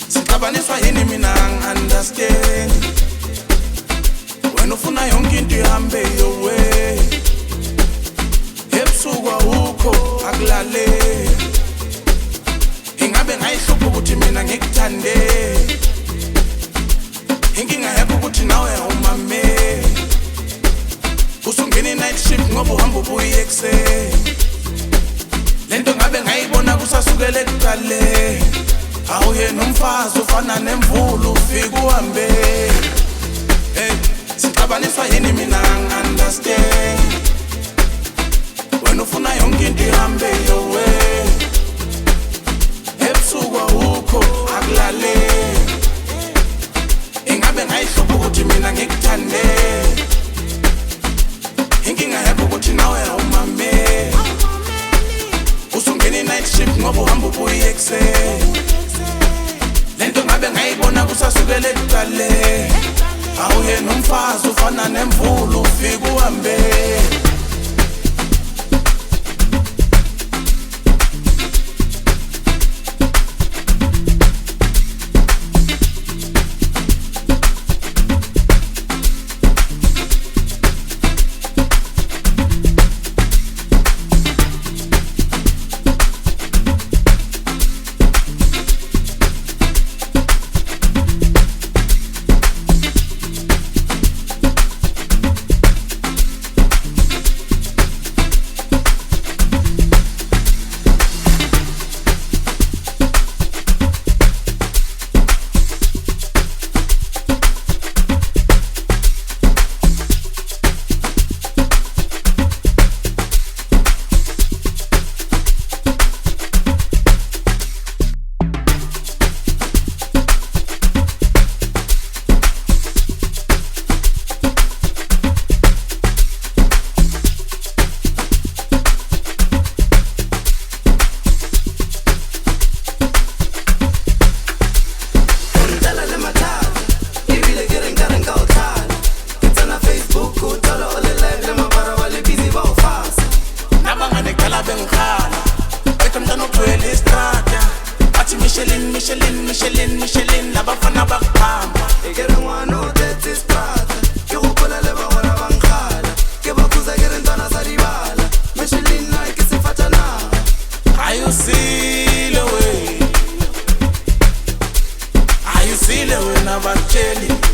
Sicabaniswa yini mina understand. Wena ufuna yonke into ihambe your way. Ebusuku awukho akulale. Ingabe ngayihlupha ukuthi mina ngikuthande. Inkinga yakho ukuthi nawe awumame. Usungena night shift ngoba uhamba ubuye ekuseni. Lento ngabe ngayibona kusasukela ekuqaleni. Awuye nomfazi ufana nemvula ufika uhambe. Sicabaniswa yini mina understand. Wena ufuna yonke into ihambe your way. Ebusuku awukho akulale. Ingabe ngayihlupha ukuthi mina ngikuthande. Inkinga yakho ukuthi nawe awumame. Usungena night shift ngoba uhamba ubuye ekuseni. Lento ngabe ngayibona kusasukela ekuqaleni. Awuye nomfazi ufana nemvula ufika uhambe. Michelin, labafana bakupamba. Ikere ngwana utetsi isprata, ke gopola le bagora ba nkgala, ke bakhuza ke re ntwana sa dibala, Michelin na ke sefatanaga. Ayusile wena batsheli.